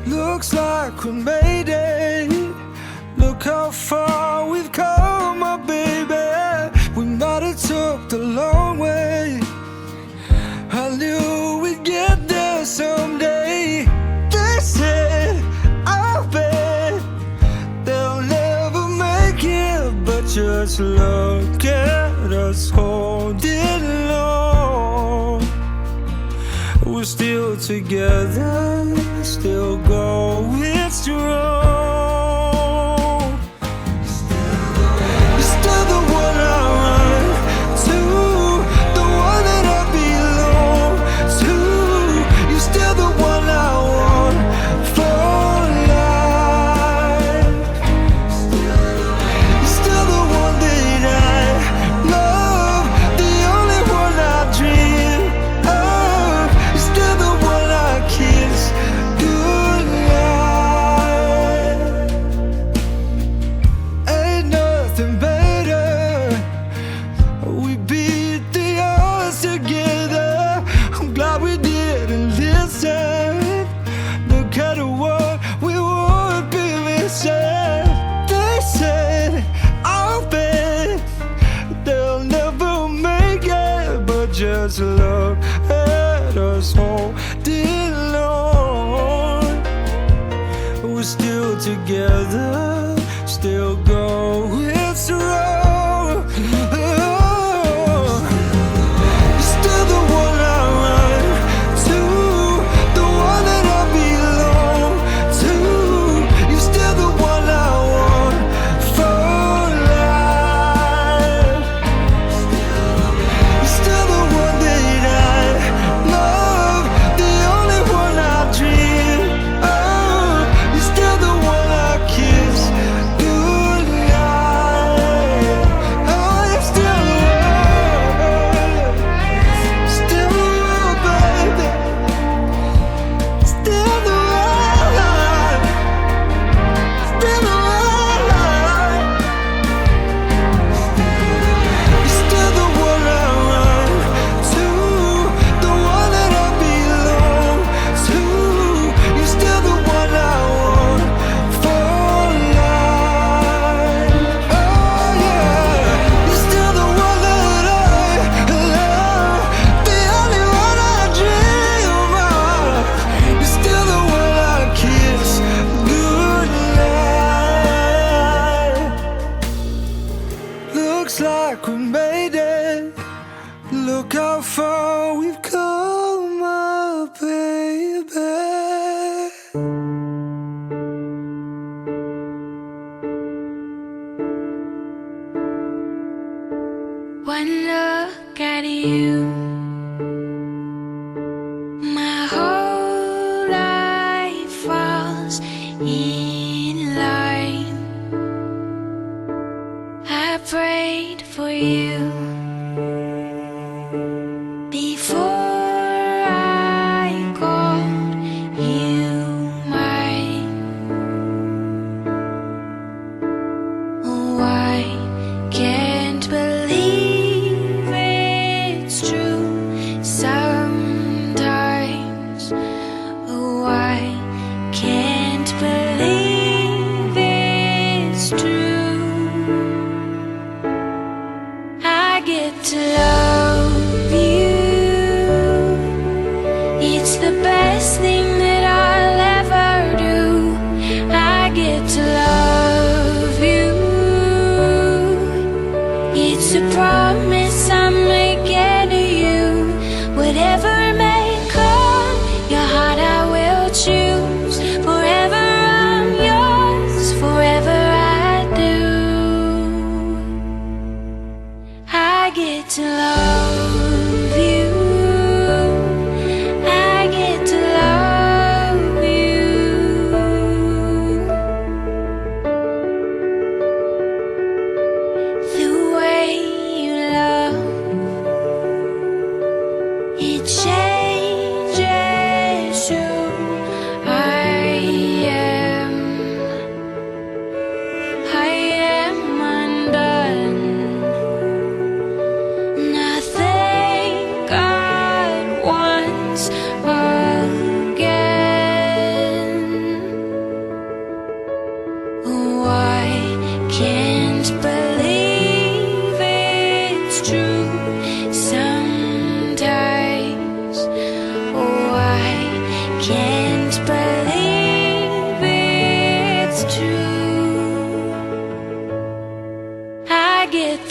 Looks like we made it. Look how far we've come, my baby. We might have took the long way. I knew we'd get there someday. They said, I bet they'll never make it, but just look at us holding on. We're still together, still going strong. You're still the one I run to, the one that I belong to. You're still the one I want for life. You're still the one that I love, the only one I dream of. You're still the one I kiss goodnight. Ain't nothing better. We beat the odds together. I'm glad we didn't listen. Look at what we would be missing. They said, I'll bet they'll never make it, but just look at us holding on. We're still together, still going strong. You're still the one I run to, the one that I belong to. You're still the one I want for life. You're still the one that I love, the only one I dream of. You're still the one I kiss goodnight. Oh, you're still the one, still the one, baby. Still the one, still the one. You're still the one I run to, the one that I belong to. You're still the one I want for life. Oh yeah, you're still the one that I love, the only one I dream of. You're still the one I kiss goodnight. Looks like we made it. Look how far we've come, my baby. One look at you, my whole life falls in line. I prayed for you before I called you mine. Oh, I can't believe it's true sometimes. Oh, I can't believe it's true. I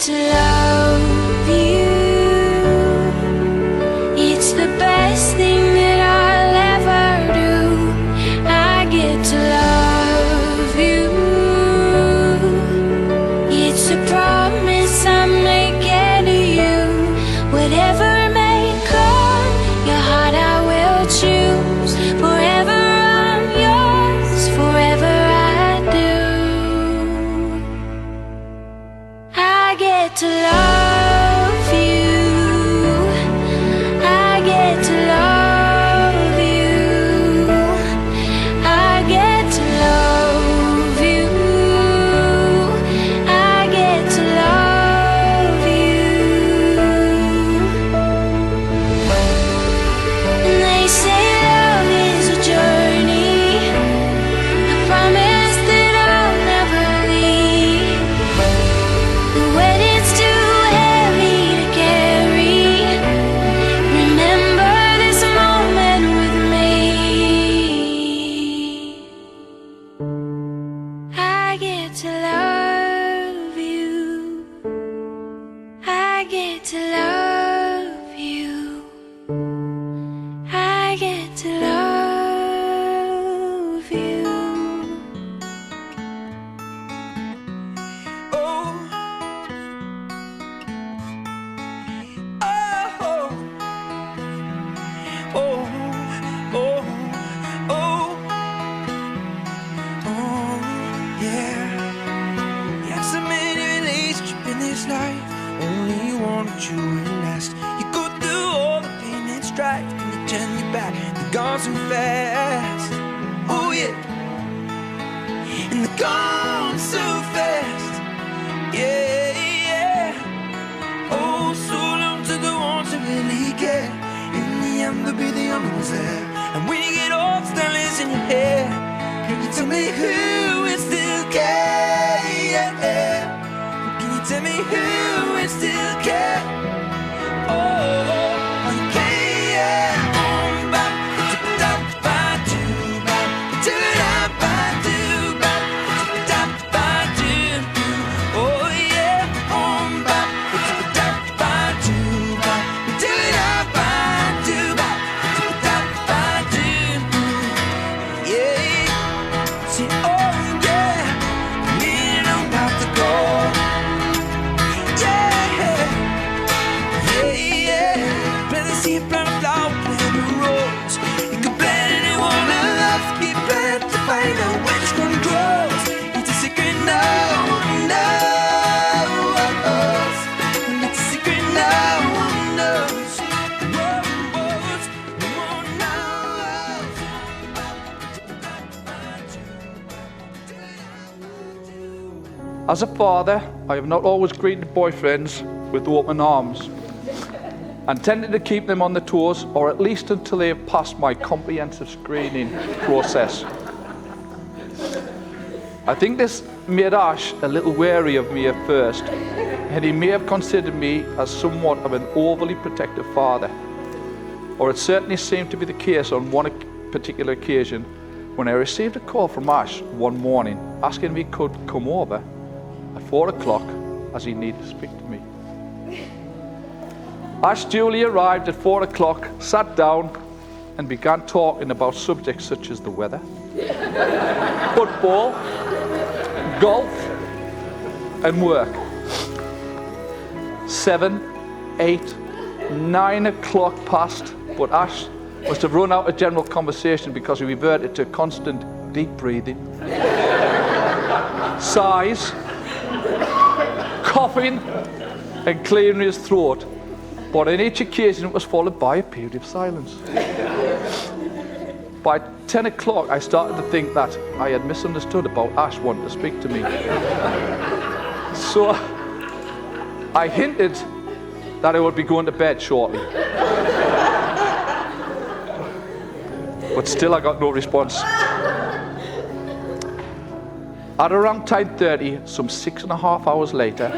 to love you. It's the best thing that I'll ever do. I get to love you. It's a promise I'm making to you. Whatever may come, your heart I will choose. Forever I'm yours, forever I do. I get to love you. I get to love you. I get to love you. I get to love you. And they say love is a journey, a promise that I'll never leave. But when it's too heavy to carry, remember this moment with me. I get to love you. I get to love you. I get to love you. Oh, oh, oh, oh, oh, oh, yeah. You have so many relationships in this life, only one true and last. You go through all the pain and strife, and they turn you back, they're gone so fast. Oh yeah, and they're gone so fast. Yeah, yeah. Oh, so long to the ones that really care. In the end, they'll be the only ones there. And when you get old, stylist in your hair, can you tell me who will still care? Can you tell me who will still care? Oh, yeah. Oh, yeah. See, oh yeah, me and I'm about to go. Yeah, yeah, yeah. Plant the seed, plant a flower, plant the rose. You can plant anyone in love, keep planting to find out which one grows. It's a secret, no one knows. It's a secret, no one knows. No one knows. As a father, I have not always greeted boyfriends with open arms and tended to keep them on their toes, or at least until they have passed my comprehensive screening process. I think this made Ash a little wary of me at first, and he may have considered me as somewhat of an overly protective father, or it certainly seemed to be the case on one particular occasion when I received a call from Ash one morning asking if he could come over at 4 o'clock as he needed to speak to me. Ash duly arrived at 4 o'clock, sat down and began talking about subjects such as the weather, football, golf and work. 7, 8, 9 o'clock passed, but Ash must have run out of general conversation because he reverted to constant deep breathing, sighs, coughing and clearing his throat. But on each occasion it was followed by a period of silence. By 10 o'clock I started to think that I had misunderstood about Ash wanting to speak to me. So I hinted that I would be going to bed shortly. But still I got no response. At around 10:30, some 6.5 hours later,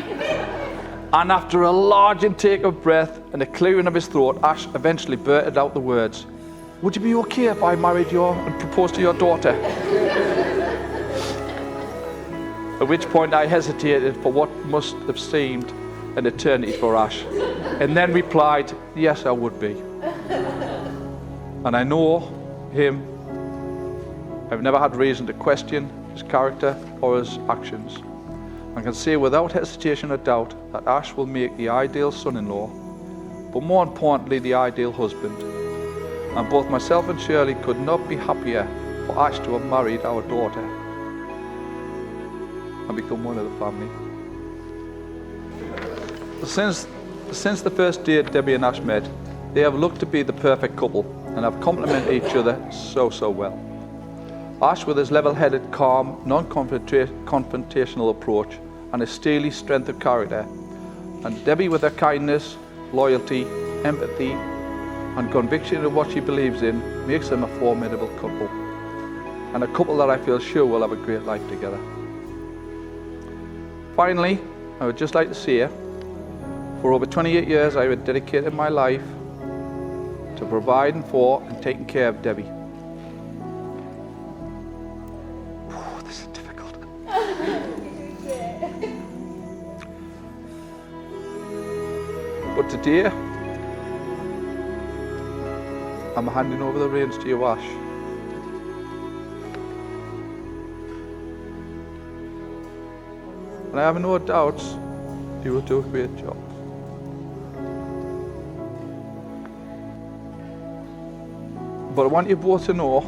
and after a large intake of breath and a clearing of his throat, Ash eventually blurted out the words, "Would you be okay if I married you and proposed to your daughter?" At which point I hesitated for what must have seemed an eternity for Ash. And then replied, yes, I would be. And I know him. I've never had reason to question his character or his actions. I can say without hesitation or doubt that Ash will make the ideal son-in-law, but more importantly, the ideal husband. And both myself and Shirley could not be happier for Ash to have married our daughter and become one of the family. Since the first day Debbie and Ash met, they have looked to be the perfect couple and have complemented each other so well. Ash with his level-headed, calm, non-confrontational approach and his steely strength of character, and Debbie with her kindness, loyalty, empathy and conviction of what she believes in, makes them a formidable couple, and a couple that I feel sure will have a great life together. Finally, I would just like to say, for over 28 years I have dedicated my life to providing for and taking care of Debbie. This is difficult. But today, I'm handing over the reins to you, Ash. And I have no doubts you will do a great job. But I want you both to know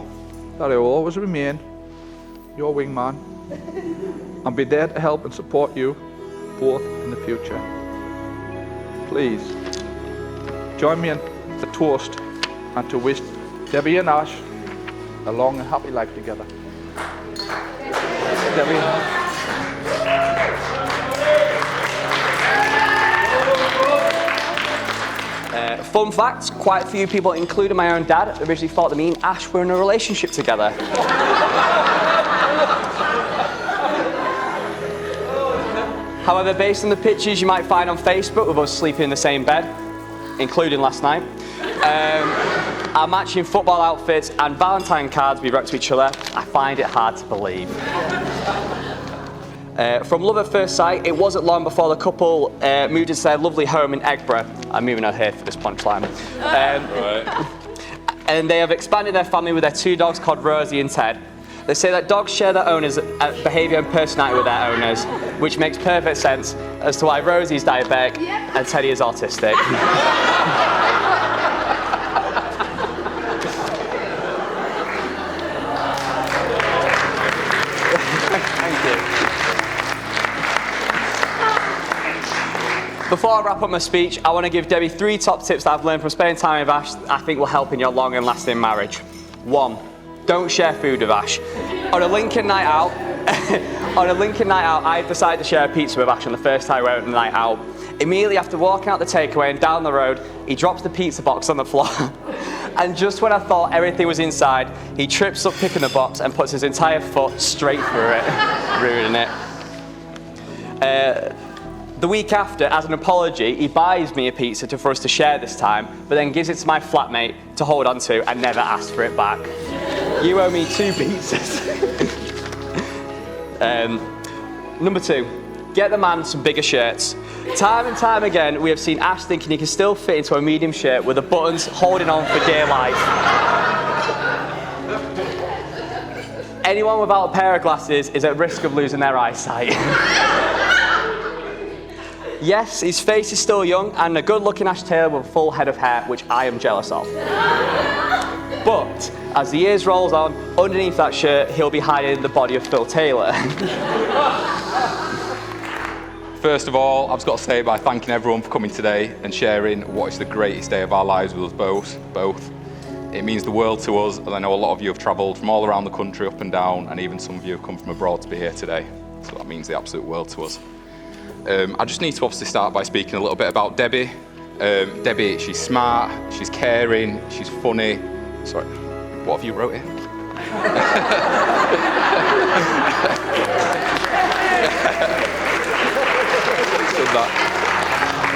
that I will always remain your wingman and be there to help and support you both in the future. Please join me in the toast and to wish Debbie and Ash a long and happy life together. Debbie and Ash. Fun fact, quite a few people, including my own dad, originally thought that me and Ash were in a relationship together. However, based on the pictures you might find on Facebook of us sleeping in the same bed, including last night, our matching football outfits and Valentine cards we wrote to each other, I find it hard to believe. From love at first sight, it wasn't long before the couple moved into their lovely home in Eggborough. I'm moving out here for this punchline. And they have expanded their family with their two dogs called Rosie and Ted. They say that dogs share their owners' behaviour and personality with their owners, which makes perfect sense as to why Rosie is diabetic and Teddy is autistic. Before I wrap up my speech, I want to give Debbie 3 top tips that I've learned from spending time with Ash that I think will help in your long and lasting marriage. 1, don't share food with Ash. On a Lincoln night out, I decided to share a pizza with Ash on the first time we went on the night out. Immediately after walking out the takeaway and down the road, he drops the pizza box on the floor. And just when I thought everything was inside, he trips up picking the box and puts his entire foot straight through it, ruining it. The week after, as an apology, he buys me a pizza for us to share this time, but then gives it to my flatmate to hold on to and never asks for it back. You owe me 2 pizzas. Number 2, get the man some bigger shirts. Time and time again, we have seen Ash thinking he can still fit into a medium shirt with the buttons holding on for dear life. Anyone without a pair of glasses is at risk of losing their eyesight. Yes, his face is still young and a good-looking Ash Taylor with a full head of hair, which I am jealous of. But as the years rolls on, underneath that shirt, he'll be hiding the body of Phil Taylor. First of all, I've just got to say by thanking everyone for coming today and sharing what is the greatest day of our lives with us both. It means the world to us, and I know a lot of you have travelled from all around the country, up and down, and even some of you have come from abroad to be here today. So that means the absolute world to us. I just need to obviously start by speaking a little bit about Debbie. Debbie, she's smart, she's caring, she's funny. Sorry, what have you wrote here?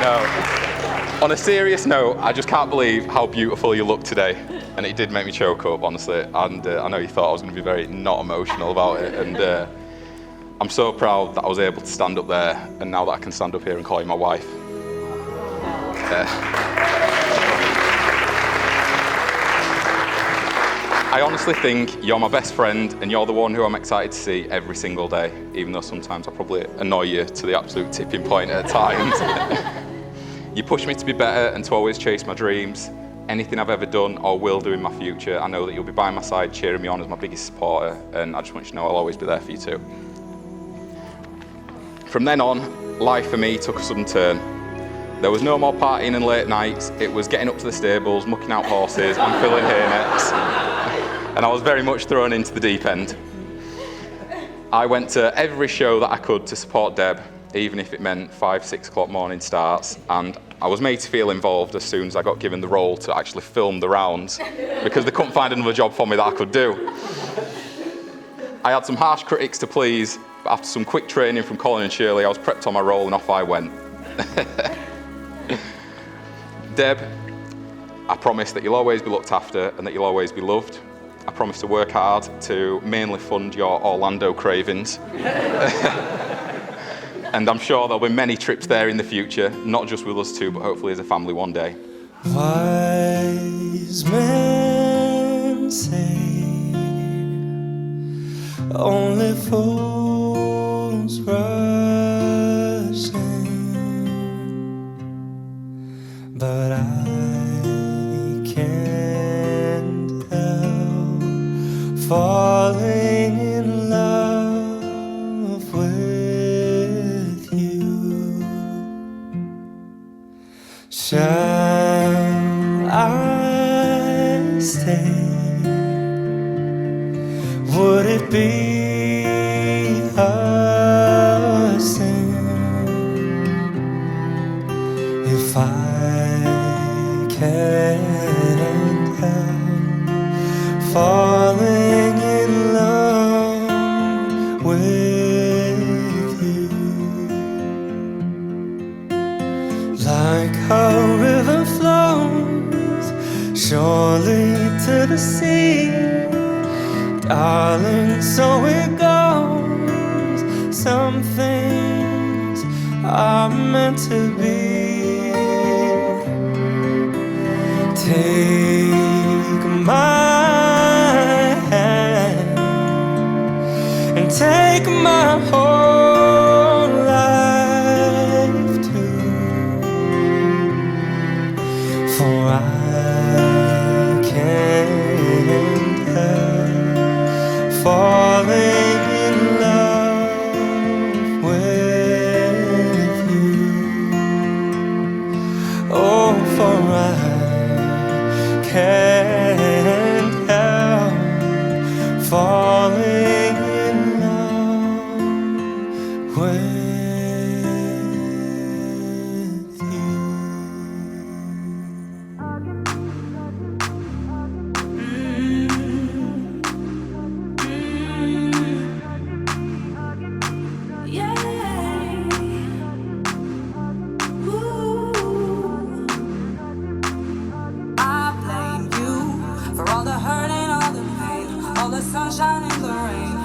No. On a serious note, I just can't believe how beautiful you look today. And it did make me choke up, honestly. And I know you thought I was going to be very not emotional about it. And I'm so proud that I was able to stand up there, and now that I can stand up here and call you my wife. I honestly think you're my best friend and you're the one who I'm excited to see every single day, even though sometimes I probably annoy you to the absolute tipping point at times. You push me to be better and to always chase my dreams. Anything I've ever done or will do in my future, I know that you'll be by my side cheering me on as my biggest supporter, and I just want you to know I'll always be there for you too. From then on, life for me took a sudden turn. There was no more partying and late nights, it was getting up to the stables, mucking out horses and filling hay nets. And I was very much thrown into the deep end. I went to every show that I could to support Deb, even if it meant 5, 6 o'clock morning starts, and I was made to feel involved as soon as I got given the role to actually film the rounds, because they couldn't find another job for me that I could do. I had some harsh critics to please, but after some quick training from Colin and Shirley, I was prepped on my role and off I went. Deb, I promise that you'll always be looked after and that you'll always be loved. I promise to work hard to mainly fund your Orlando cravings. And I'm sure there'll be many trips there in the future, not just with us two, but hopefully as a family one day. Wise men say only fools rush in, but I can't help falling in love with you. Shall I stay? Would it be a sin if I can't help falling in love with you? Like a river flows surely to the sea, darling, so it goes. Some things are meant to be. Take my hand and take my whole life too, for I can't help falling in love with you. Oh, for I can't help falling in love with you. I blame you for all the hurt and all the pain, all the sunshine and the rain.